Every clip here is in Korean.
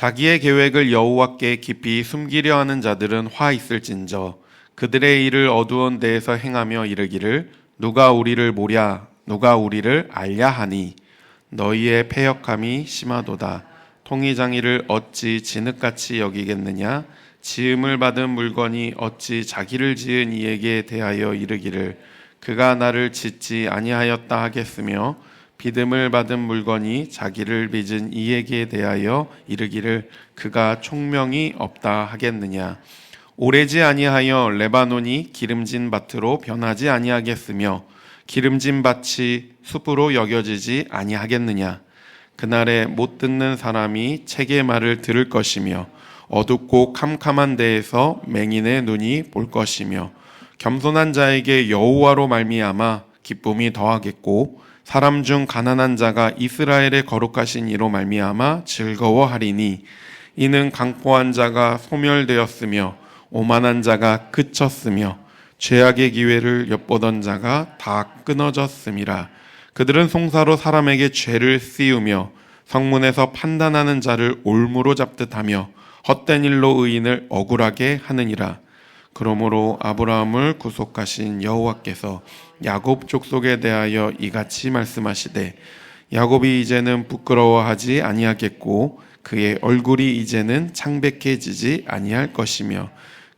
자기의 계획을 여호와께 깊이 숨기려 하는 자들은 화 있을진저 그들의 일을 어두운 데에서 행하며 이르기를 누가 우리를 모랴 누가 우리를 알랴 하니 너희의 패역함이 심하도다. 통이장이를 어찌 진흙같이 여기겠느냐 지음을 받은 물건이 어찌 자기를 지은 이에게 대하여 이르기를 그가 나를 짓지 아니하였다 하겠으며 비듬을 받은 물건이 자기를 빚은 이에게 대하여 이르기를 그가 총명이 없다 하겠느냐. 오래지 아니하여 레바논이 기름진 밭으로 변하지 아니하겠으며 기름진 밭이 숲으로 여겨지지 아니하겠느냐. 그날에 못 듣는 사람이 책의 말을 들을 것이며 어둡고 캄캄한 데에서 맹인의 눈이 볼 것이며 겸손한 자에게 여호와로 말미암아 기쁨이 더하겠고 사람 중 가난한 자가 이스라엘의 거룩하신 이로 말미암아 즐거워하리니 이는 강포한 자가 소멸되었으며 오만한 자가 그쳤으며 죄악의 기회를 엿보던 자가 다 끊어졌음이라. 그들은 송사로 사람에게 죄를 씌우며 성문에서 판단하는 자를 올무로 잡듯 하며 헛된 일로 의인을 억울하게 하느니라. 그러므로 아브라함을 구속하신 여호와께서 야곱 족속에 대하여 이같이 말씀하시되 야곱이 이제는 부끄러워하지 아니하겠고 그의 얼굴이 이제는 창백해지지 아니할 것이며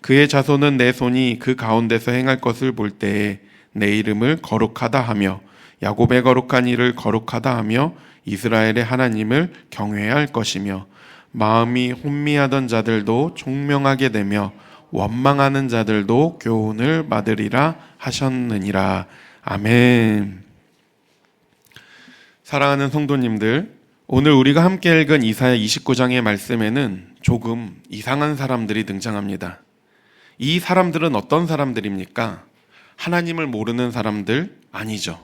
그의 자손은 내 손이 그 가운데서 행할 것을 볼 때에 내 이름을 거룩하다 하며 야곱의 거룩한 일을 거룩하다 하며 이스라엘의 하나님을 경외할 것이며 마음이 혼미하던 자들도 총명하게 되며 원망하는 자들도 교훈을 받으리라 하셨느니라. 아멘. 사랑하는 성도님들, 오늘 우리가 함께 읽은 이사야 29장의 말씀에는 조금 이상한 사람들이 등장합니다. 이 사람들은 어떤 사람들입니까? 하나님을 모르는 사람들 아니죠.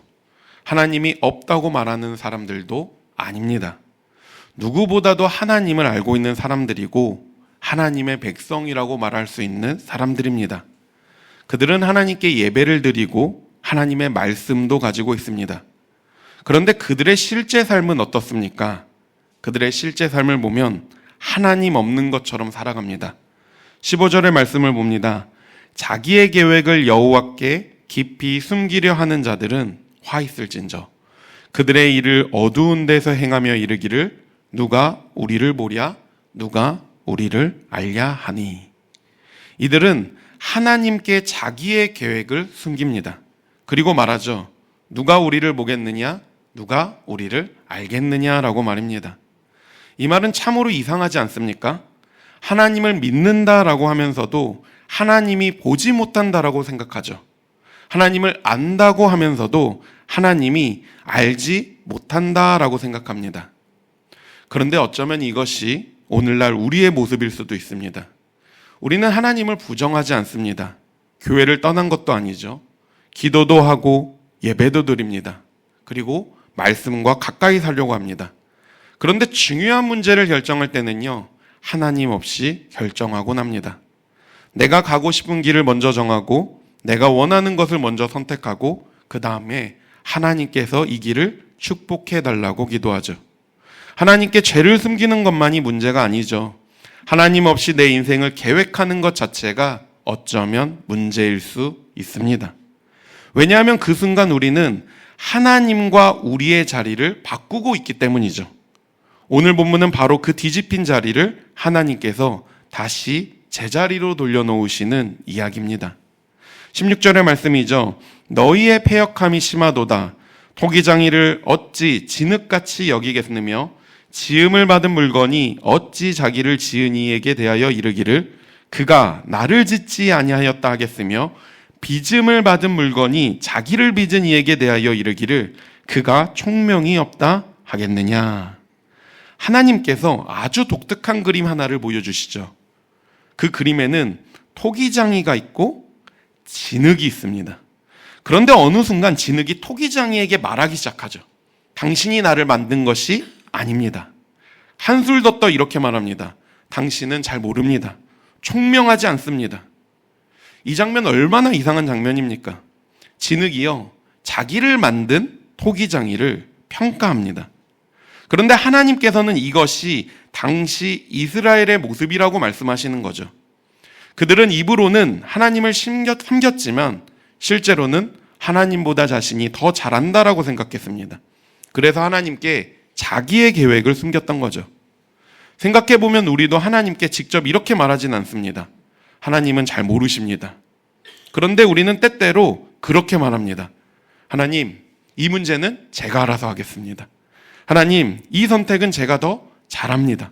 하나님이 없다고 말하는 사람들도 아닙니다. 누구보다도 하나님을 알고 있는 사람들이고 하나님의 백성이라고 말할 수 있는 사람들입니다. 그들은 하나님께 예배를 드리고 하나님의 말씀도 가지고 있습니다. 그런데 그들의 실제 삶은 어떻습니까? 그들의 실제 삶을 보면 하나님 없는 것처럼 살아갑니다. 15절의 말씀을 봅니다. 자기의 계획을 여호와께 깊이 숨기려 하는 자들은 화 있을진저 그들의 일을 어두운 데서 행하며 이르기를 누가 우리를 보랴 누가 우리를 알랴 하니. 이들은 하나님께 자기의 계획을 숨깁니다. 그리고 말하죠. 누가 우리를 보겠느냐 누가 우리를 알겠느냐라고 말입니다. 이 말은 참으로 이상하지 않습니까? 하나님을 믿는다라고 하면서도 하나님이 보지 못한다라고 생각하죠. 하나님을 안다고 하면서도 하나님이 알지 못한다라고 생각합니다. 그런데 어쩌면 이것이 오늘날 우리의 모습일 수도 있습니다. 우리는 하나님을 부정하지 않습니다. 교회를 떠난 것도 아니죠. 기도도 하고 예배도 드립니다. 그리고 말씀과 가까이 살려고 합니다. 그런데 중요한 문제를 결정할 때는요, 하나님 없이 결정하곤 합니다. 내가 가고 싶은 길을 먼저 정하고 내가 원하는 것을 먼저 선택하고 그 다음에 하나님께서 이 길을 축복해 달라고 기도하죠. 하나님께 죄를 숨기는 것만이 문제가 아니죠. 하나님 없이 내 인생을 계획하는 것 자체가 어쩌면 문제일 수 있습니다. 왜냐하면 그 순간 우리는 하나님과 우리의 자리를 바꾸고 있기 때문이죠. 오늘 본문은 바로 그 뒤집힌 자리를 하나님께서 다시 제자리로 돌려놓으시는 이야기입니다. 16절의 말씀이죠. 너희의 패역함이 심하도다. 토기장이를 어찌 진흙같이 여기겠느며 지음을 받은 물건이 어찌 자기를 지은 이에게 대하여 이르기를 그가 나를 짓지 아니하였다 하겠으며 빚음을 받은 물건이 자기를 빚은 이에게 대하여 이르기를 그가 총명이 없다 하겠느냐. 하나님께서 아주 독특한 그림 하나를 보여주시죠. 그 그림에는 토기장이가 있고 진흙이 있습니다. 그런데 어느 순간 진흙이 토기장이에게 말하기 시작하죠. 당신이 나를 만든 것이 아닙니다. 한술 더 떠 이렇게 말합니다. 당신은 잘 모릅니다. 총명하지 않습니다. 이 장면 얼마나 이상한 장면입니까? 진흙이요, 자기를 만든 토기장이를 평가합니다. 그런데 하나님께서는 이것이 당시 이스라엘의 모습이라고 말씀하시는 거죠. 그들은 입으로는 하나님을 섬겼지만 실제로는 하나님보다 자신이 더 잘한다라고 생각했습니다. 그래서 하나님께 자기의 계획을 숨겼던 거죠. 생각해보면 우리도 하나님께 직접 이렇게 말하진 않습니다. 하나님은 잘 모르십니다. 그런데 우리는 때때로 그렇게 말합니다. 하나님, 이 문제는 제가 알아서 하겠습니다. 하나님, 이 선택은 제가 더 잘합니다.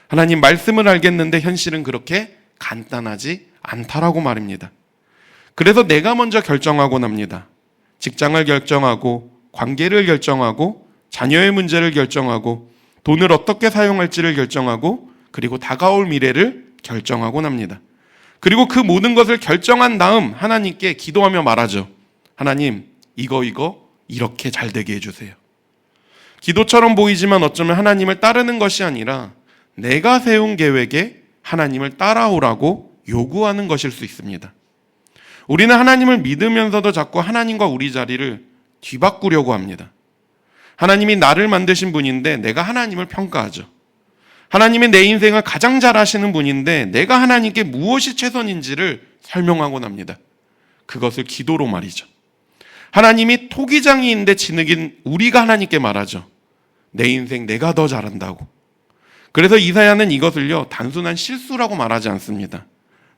하나님, 말씀을 알겠는데 현실은 그렇게 간단하지 않다라고 말입니다. 그래서 내가 먼저 결정하곤 합니다. 직장을 결정하고, 관계를 결정하고, 자녀의 문제를 결정하고, 돈을 어떻게 사용할지를 결정하고, 그리고 다가올 미래를 결정하곤 합니다. 그리고 그 모든 것을 결정한 다음 하나님께 기도하며 말하죠. 하나님, 이거 이렇게 잘 되게 해주세요. 기도처럼 보이지만 어쩌면 하나님을 따르는 것이 아니라 내가 세운 계획에 하나님을 따라오라고 요구하는 것일 수 있습니다. 우리는 하나님을 믿으면서도 자꾸 하나님과 우리 자리를 뒤바꾸려고 합니다. 하나님이 나를 만드신 분인데 내가 하나님을 평가하죠. 하나님이 내 인생을 가장 잘 아시는 분인데 내가 하나님께 무엇이 최선인지를 설명하곤 합니다. 그것을 기도로 말이죠. 하나님이 토기장이인데 진흙인 우리가 하나님께 말하죠. 내 인생 내가 더 잘한다고. 그래서 이사야는 이것을요, 단순한 실수라고 말하지 않습니다.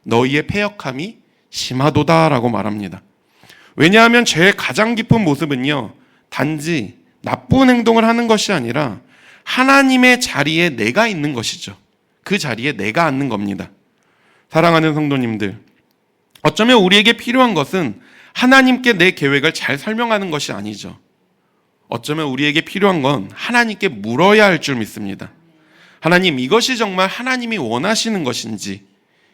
너희의 패역함이 심하도다라고 말합니다. 왜냐하면 죄의 가장 깊은 모습은요, 단지 나쁜 행동을 하는 것이 아니라 하나님의 자리에 내가 있는 것이죠. 그 자리에 내가 앉는 겁니다. 사랑하는 성도님들, 어쩌면 우리에게 필요한 것은 하나님께 내 계획을 잘 설명하는 것이 아니죠. 어쩌면 우리에게 필요한 건 하나님께 물어야 할 줄 믿습니다. 하나님, 이것이 정말 하나님이 원하시는 것인지,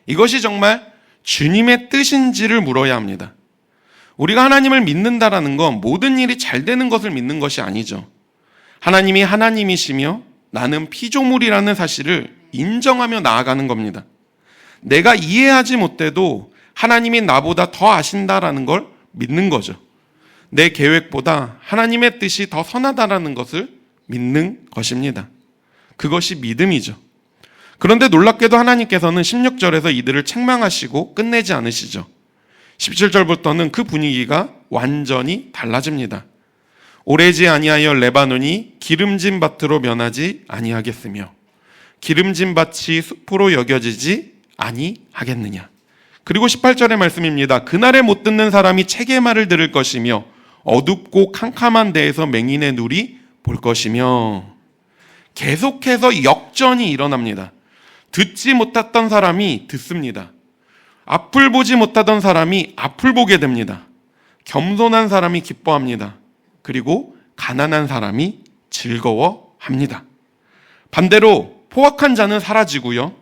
이것이 정말 주님의 뜻인지를 물어야 합니다. 우리가 하나님을 믿는다라는 건 모든 일이 잘 되는 것을 믿는 것이 아니죠. 하나님이 하나님이시며 나는 피조물이라는 사실을 인정하며 나아가는 겁니다. 내가 이해하지 못해도 하나님이 나보다 더 아신다라는 걸 믿는 거죠. 내 계획보다 하나님의 뜻이 더 선하다라는 것을 믿는 것입니다. 그것이 믿음이죠. 그런데 놀랍게도 하나님께서는 16절에서 이들을 책망하시고 끝내지 않으시죠. 17절부터는 그 분위기가 완전히 달라집니다. 오래지 아니하여 레바논이 기름진 밭으로 변하지 아니하겠으며 기름진 밭이 숲으로 여겨지지 아니하겠느냐. 그리고 18절의 말씀입니다. 그날에 못 듣는 사람이 책의 말을 들을 것이며 어둡고 캄캄한 데에서 맹인의 눈이 볼 것이며. 계속해서 역전이 일어납니다. 듣지 못했던 사람이 듣습니다. 앞을 보지 못하던 사람이 앞을 보게 됩니다. 겸손한 사람이 기뻐합니다. 그리고 가난한 사람이 즐거워합니다. 반대로 포악한 자는 사라지고요,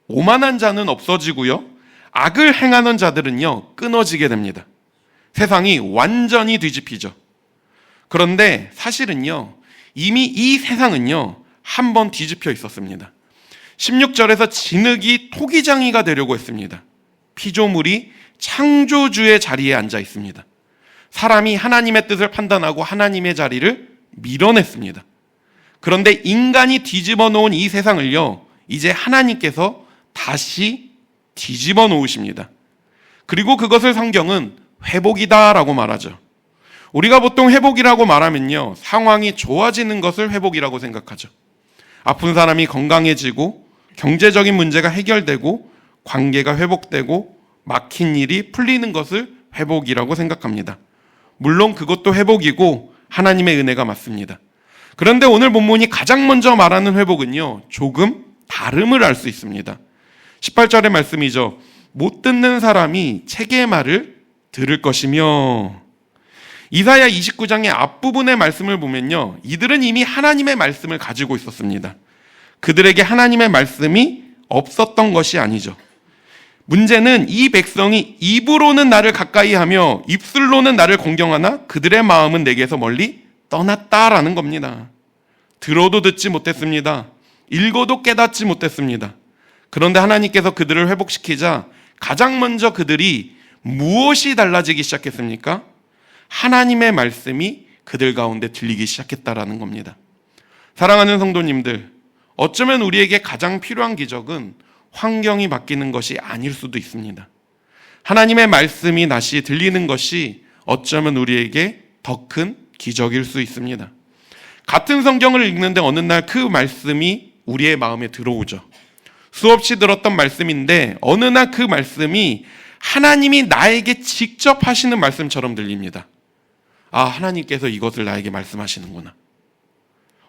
오만한 자는 없어지고요, 악을 행하는 자들은요 끊어지게 됩니다. 세상이 완전히 뒤집히죠. 그런데 사실은요, 이미 이 세상은요 한번 뒤집혀 있었습니다. 16절에서 진흙이 토기장이가 되려고 했습니다. 피조물이 창조주의 자리에 앉아 있습니다. 사람이 하나님의 뜻을 판단하고 하나님의 자리를 밀어냈습니다. 그런데 인간이 뒤집어 놓은 이 세상을요, 이제 하나님께서 다시 뒤집어 놓으십니다. 그리고 그것을 성경은 회복이다라고 말하죠. 우리가 보통 회복이라고 말하면요, 상황이 좋아지는 것을 회복이라고 생각하죠. 아픈 사람이 건강해지고 경제적인 문제가 해결되고 관계가 회복되고 막힌 일이 풀리는 것을 회복이라고 생각합니다. 물론 그것도 회복이고 하나님의 은혜가 맞습니다. 그런데 오늘 본문이 가장 먼저 말하는 회복은요, 조금 다름을 알 수 있습니다. 18절의 말씀이죠. 못 듣는 사람이 책의 말을 들을 것이며. 이사야 29장의 앞부분의 말씀을 보면요, 이들은 이미 하나님의 말씀을 가지고 있었습니다. 그들에게 하나님의 말씀이 없었던 것이 아니죠. 문제는 이 백성이 입으로는 나를 가까이 하며 입술로는 나를 공경하나 그들의 마음은 내게서 멀리 떠났다라는 겁니다. 들어도 듣지 못했습니다. 읽어도 깨닫지 못했습니다. 그런데 하나님께서 그들을 회복시키자 가장 먼저 그들이 무엇이 달라지기 시작했습니까? 하나님의 말씀이 그들 가운데 들리기 시작했다라는 겁니다. 사랑하는 성도님들, 어쩌면 우리에게 가장 필요한 기적은 환경이 바뀌는 것이 아닐 수도 있습니다. 하나님의 말씀이 다시 들리는 것이 어쩌면 우리에게 더 큰 기적일 수 있습니다. 같은 성경을 읽는데 어느 날 그 말씀이 우리의 마음에 들어오죠. 수없이 들었던 말씀인데 어느 날 그 말씀이 하나님이 나에게 직접 하시는 말씀처럼 들립니다. 아, 하나님께서 이것을 나에게 말씀하시는구나.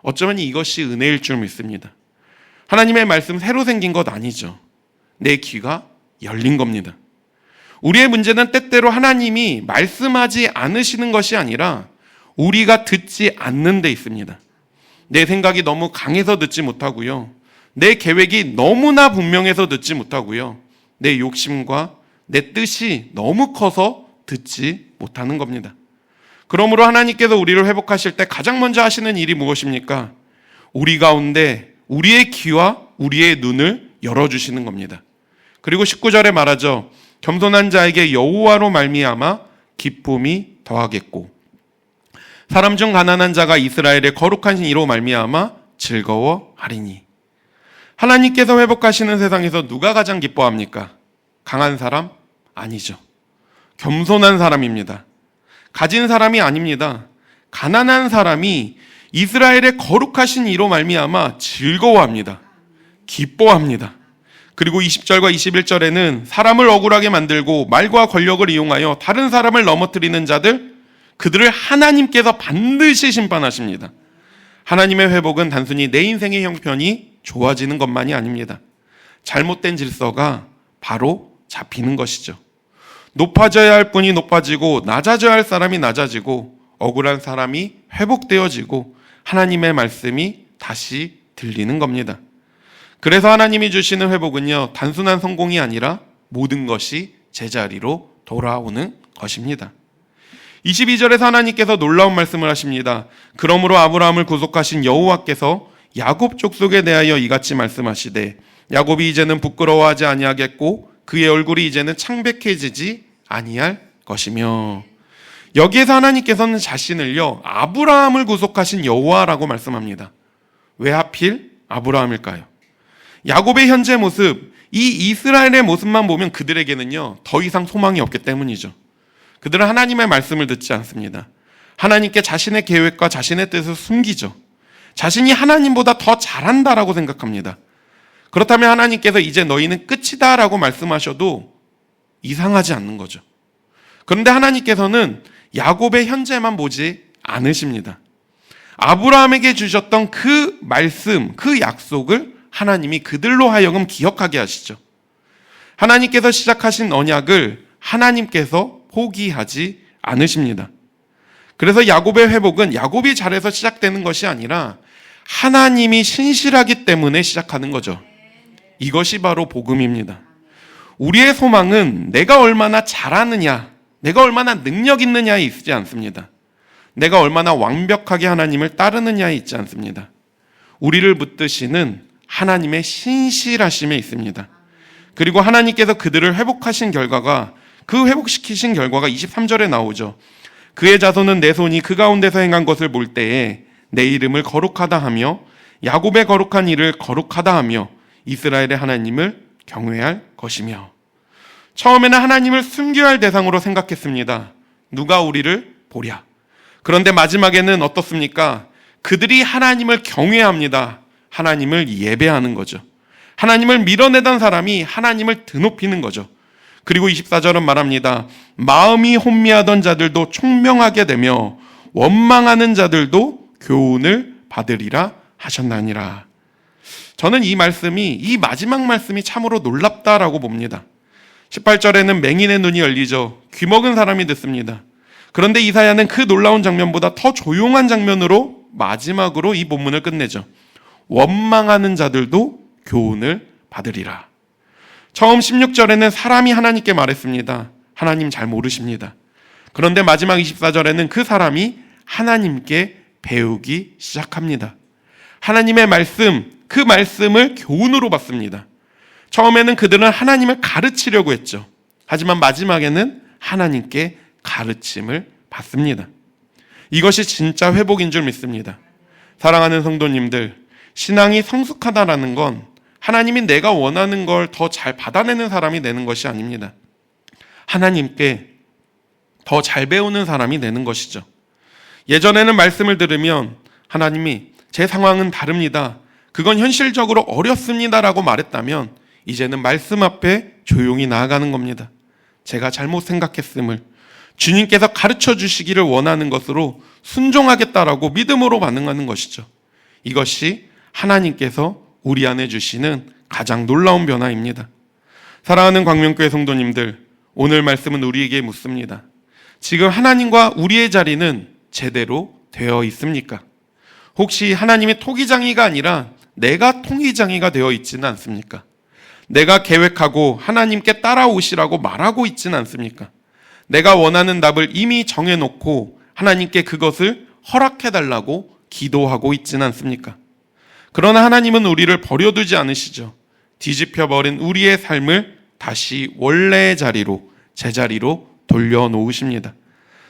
어쩌면 이것이 은혜일 줄 믿습니다. 하나님의 말씀 새로 생긴 것 아니죠. 내 귀가 열린 겁니다. 우리의 문제는 때때로 하나님이 말씀하지 않으시는 것이 아니라 우리가 듣지 않는 데 있습니다. 내 생각이 너무 강해서 듣지 못하고요. 내 계획이 너무나 분명해서 듣지 못하고요. 내 욕심과 내 뜻이 너무 커서 듣지 못하는 겁니다. 그러므로 하나님께서 우리를 회복하실 때 가장 먼저 하시는 일이 무엇입니까? 우리 가운데 우리의 귀와 우리의 눈을 열어주시는 겁니다. 그리고 19절에 말하죠. 겸손한 자에게 여호와로 말미암아 기쁨이 더하겠고 사람 중 가난한 자가 이스라엘의 거룩한 이로 말미암아 즐거워하리니. 하나님께서 회복하시는 세상에서 누가 가장 기뻐합니까? 강한 사람? 아니죠. 겸손한 사람입니다. 가진 사람이 아닙니다. 가난한 사람이 이스라엘의 거룩하신 이로 말미암아 즐거워합니다. 기뻐합니다. 그리고 20절과 21절에는 사람을 억울하게 만들고 말과 권력을 이용하여 다른 사람을 넘어뜨리는 자들, 그들을 하나님께서 반드시 심판하십니다. 하나님의 회복은 단순히 내 인생의 형편이 좋아지는 것만이 아닙니다. 잘못된 질서가 바로 잡히는 것이죠. 높아져야 할 분이 높아지고 낮아져야 할 사람이 낮아지고 억울한 사람이 회복되어지고 하나님의 말씀이 다시 들리는 겁니다. 그래서 하나님이 주시는 회복은요, 단순한 성공이 아니라 모든 것이 제자리로 돌아오는 것입니다. 22절에서 하나님께서 놀라운 말씀을 하십니다. 그러므로 아브라함을 구속하신 여호와께서 야곱 족속에 대하여 이같이 말씀하시되 야곱이 이제는 부끄러워하지 아니하겠고 그의 얼굴이 이제는 창백해지지 아니할 것이며. 여기에서 하나님께서는 자신을요, 아브라함을 구속하신 여호와라고 말씀합니다. 왜 하필 아브라함일까요? 야곱의 현재 모습, 이 이스라엘의 모습만 보면 그들에게는요, 더 이상 소망이 없기 때문이죠. 그들은 하나님의 말씀을 듣지 않습니다. 하나님께 자신의 계획과 자신의 뜻을 숨기죠. 자신이 하나님보다 더 잘한다라고 생각합니다. 그렇다면 하나님께서 이제 너희는 끝이다라고 말씀하셔도 이상하지 않는 거죠. 그런데 하나님께서는 야곱의 현재만 보지 않으십니다. 아브라함에게 주셨던 그 말씀, 그 약속을 하나님이 그들로 하여금 기억하게 하시죠. 하나님께서 시작하신 언약을 하나님께서 포기하지 않으십니다. 그래서 야곱의 회복은 야곱이 잘해서 시작되는 것이 아니라 하나님이 신실하기 때문에 시작하는 거죠. 이것이 바로 복음입니다. 우리의 소망은 내가 얼마나 잘하느냐, 내가 얼마나 능력 있느냐에 있지 않습니다. 내가 얼마나 완벽하게 하나님을 따르느냐에 있지 않습니다. 우리를 붙드시는 하나님의 신실하심에 있습니다. 그리고 하나님께서 그들을 회복하신 결과가, 그 회복시키신 결과가 23절에 나오죠. 그의 자손은 내 손이 그 가운데서 행한 것을 볼 때에 내 이름을 거룩하다 하며 야곱의 거룩한 일을 거룩하다 하며 이스라엘의 하나님을 경외할 것이며. 처음에는 하나님을 숨겨야 할 대상으로 생각했습니다. 누가 우리를 보랴. 그런데 마지막에는 어떻습니까? 그들이 하나님을 경외합니다. 하나님을 예배하는 거죠. 하나님을 밀어내던 사람이 하나님을 드높이는 거죠. 그리고 24절은 말합니다. 마음이 혼미하던 자들도 총명하게 되며 원망하는 자들도 교훈을 받으리라 하셨나니라. 저는 이 말씀이, 이 마지막 말씀이 참으로 놀랍다라고 봅니다. 18절에는 맹인의 눈이 열리죠. 귀먹은 사람이 듣습니다. 그런데 이사야는 그 놀라운 장면보다 더 조용한 장면으로 마지막으로 이 본문을 끝내죠. 원망하는 자들도 교훈을 받으리라. 처음 16절에는 사람이 하나님께 말했습니다. 하나님 잘 모르십니다. 그런데 마지막 24절에는 그 사람이 하나님께 배우기 시작합니다. 하나님의 말씀, 그 말씀을 교훈으로 받습니다. 처음에는 그들은 하나님을 가르치려고 했죠. 하지만 마지막에는 하나님께 가르침을 받습니다. 이것이 진짜 회복인 줄 믿습니다. 사랑하는 성도님들, 신앙이 성숙하다라는 건 하나님이 내가 원하는 걸 더 잘 받아내는 사람이 되는 것이 아닙니다. 하나님께 더 잘 배우는 사람이 되는 것이죠. 예전에는 말씀을 들으면 하나님이 제 상황은 다릅니다, 그건 현실적으로 어렵습니다라고 말했다면 이제는 말씀 앞에 조용히 나아가는 겁니다. 제가 잘못 생각했음을 주님께서 가르쳐 주시기를 원하는 것으로 순종하겠다라고 믿음으로 반응하는 것이죠. 이것이 하나님께서 우리 안에 주시는 가장 놀라운 변화입니다. 사랑하는 광명교회 성도님들, 오늘 말씀은 우리에게 묻습니다. 지금 하나님과 우리의 자리는 제대로 되어 있습니까? 혹시 하나님의 토기장이가 아니라 내가 통기장이가 되어 있지는 않습니까? 내가 계획하고 하나님께 따라오시라고 말하고 있지는 않습니까? 내가 원하는 답을 이미 정해놓고 하나님께 그것을 허락해달라고 기도하고 있지는 않습니까? 그러나 하나님은 우리를 버려두지 않으시죠. 뒤집혀버린 우리의 삶을 다시 원래의 자리로, 제자리로 돌려놓으십니다.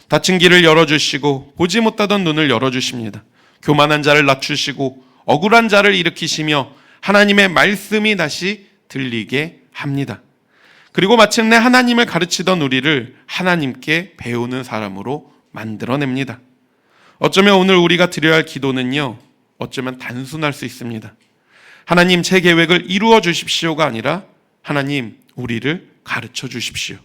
닫힌 길을 열어주시고 보지 못하던 눈을 열어주십니다. 교만한 자를 낮추시고 억울한 자를 일으키시며 하나님의 말씀이 다시 들리게 합니다. 그리고 마침내 하나님을 가르치던 우리를 하나님께 배우는 사람으로 만들어냅니다. 어쩌면 오늘 우리가 드려야 할 기도는요, 어쩌면 단순할 수 있습니다. 하나님, 제 계획을 이루어 주십시오가 아니라 하나님, 우리를 가르쳐 주십시오.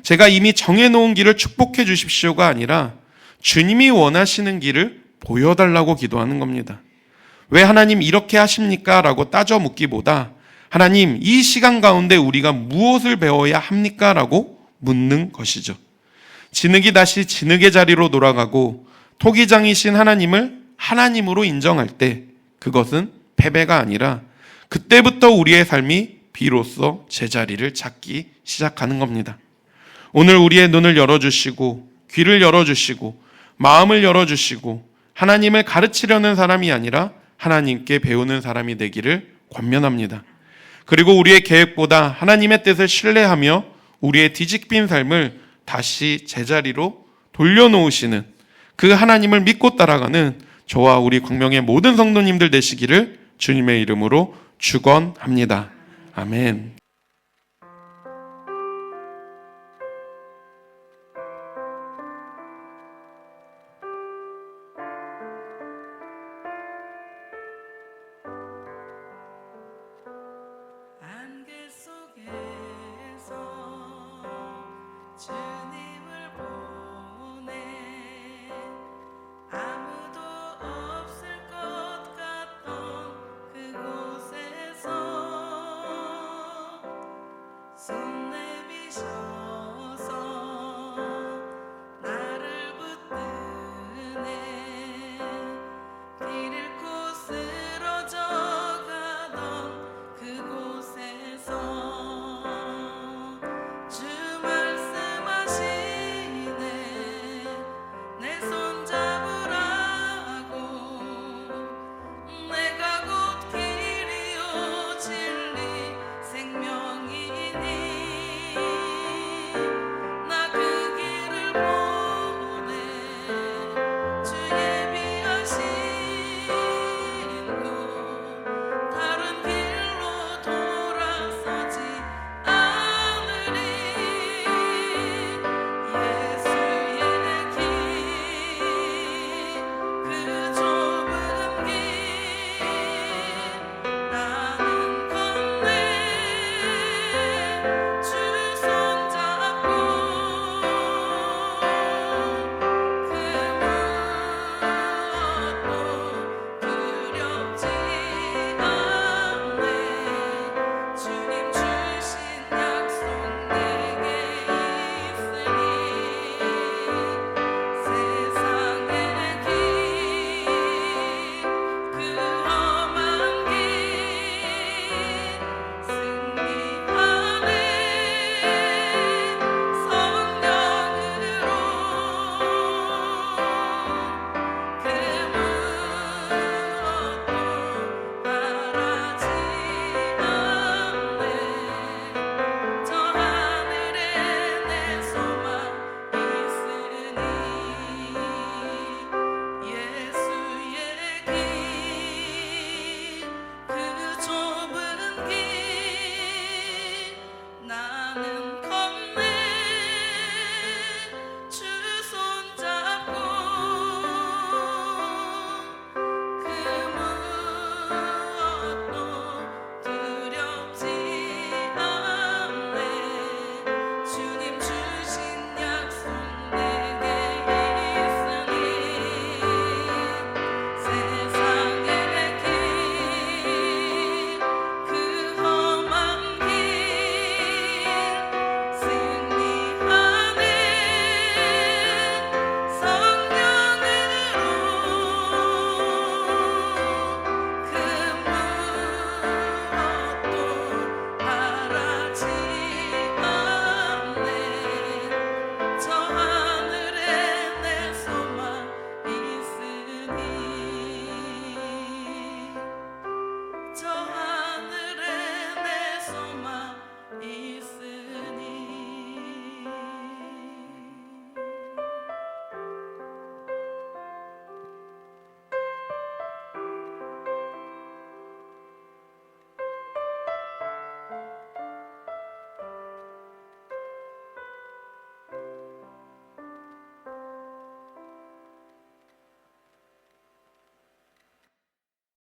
제가 이미 정해놓은 길을 축복해 주십시오가 아니라 주님이 원하시는 길을 보여달라고 기도하는 겁니다. 왜 하나님 이렇게 하십니까? 라고 따져 묻기보다 하나님, 이 시간 가운데 우리가 무엇을 배워야 합니까? 라고 묻는 것이죠. 진흙이 다시 진흙의 자리로 돌아가고 토기장이신 하나님을 하나님으로 인정할 때 그것은 패배가 아니라 그때부터 우리의 삶이 비로소 제자리를 찾기 시작하는 겁니다. 오늘 우리의 눈을 열어주시고 귀를 열어주시고 마음을 열어주시고 하나님을 가르치려는 사람이 아니라 하나님께 배우는 사람이 되기를 권면합니다. 그리고 우리의 계획보다 하나님의 뜻을 신뢰하며 우리의 뒤집힌 삶을 다시 제자리로 돌려놓으시는 그 하나님을 믿고 따라가는 저와 우리 광명의 모든 성도님들 되시기를 주님의 이름으로 축원합니다. 아멘.